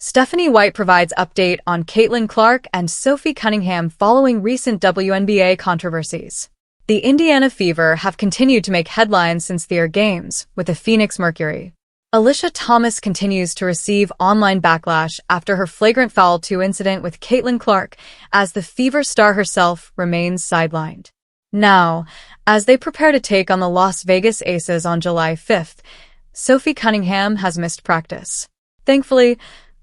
Stephanie White provides update on Caitlin Clark and Sophie Cunningham following recent WNBA controversies. The Indiana Fever have continued to make headlines since their games with the Phoenix Mercury. Alyssia Thomas continues to receive online backlash after her Flagrant Foul 2 incident with Caitlin Clark, as the Fever star herself remains sidelined. Now, as they prepare to take on the Las Vegas Aces on July 5th, Sophie Cunningham has missed practice. Thankfully,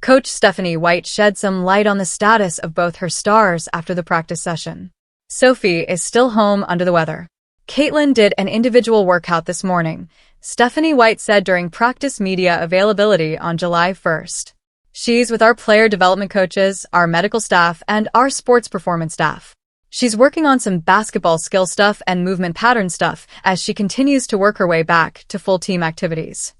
Coach Stephanie White shed some light on the status of both her stars after the practice session. Sophie is still home under the weather. Caitlin did an individual workout this morning, Stephanie White said during practice media availability on July 1st. She's with our player development coaches, our medical staff, and our sports performance staff. She's working on some basketball skill stuff and movement pattern stuff as she continues to work her way back to full team activities.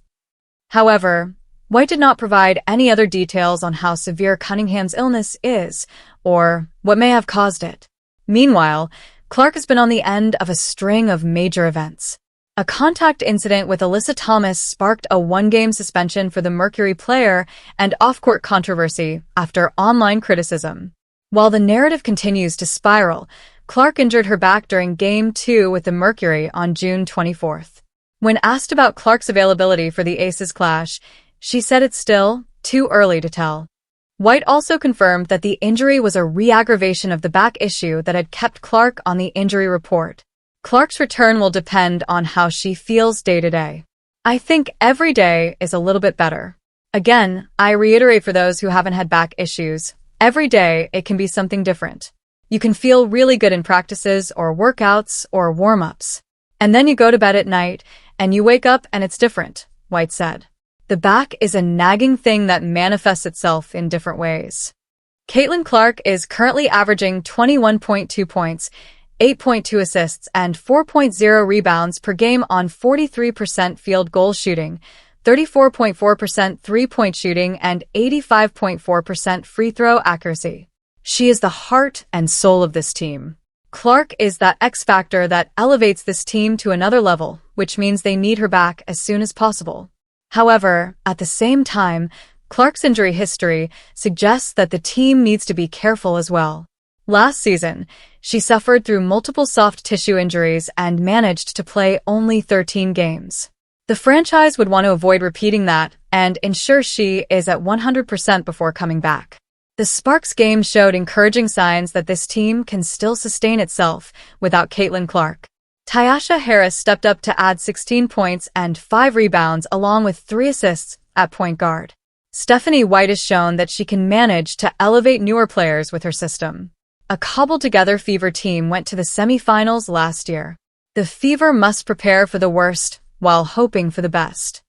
However, White did not provide any other details on how severe Cunningham's illness is or what may have caused it. Meanwhile, Clark has been on the end of a string of major events. A contact incident with Alyssia Thomas sparked a one-game suspension for the Mercury player and off-court controversy after online criticism. While the narrative continues to spiral, Clark injured her back during Game 2 with the Mercury on June 24th. When asked about Clark's availability for the Aces clash, she said it's still too early to tell. White also confirmed that the injury was a re-aggravation of the back issue that had kept Clark on the injury report. Clark's return will depend on how she feels day to day. I think every day is a little bit better. Again, I reiterate for those who haven't had back issues, every day it can be something different. You can feel really good in practices or workouts or warm-ups. And then you go to bed at night and you wake up and it's different, White said. The back is a nagging thing that manifests itself in different ways. Caitlin Clark is currently averaging 21.2 points, 8.2 assists, and 4.0 rebounds per game on 43% field goal shooting, 34.4% three-point shooting, and 85.4% free throw accuracy. She is the heart and soul of this team. Clark is that X factor that elevates this team to another level, which means they need her back as soon as possible. However, at the same time, Clark's injury history suggests that the team needs to be careful as well. Last season, she suffered through multiple soft tissue injuries and managed to play only 13 games. The franchise would want to avoid repeating that and ensure she is at 100% before coming back. The Sparks game showed encouraging signs that this team can still sustain itself without Caitlin Clark. Tyasha Harris stepped up to add 16 points and 5 rebounds along with 3 assists at point guard. Stephanie White has shown that she can manage to elevate newer players with her system. A cobbled-together Fever team went to the semifinals last year. The Fever must prepare for the worst while hoping for the best.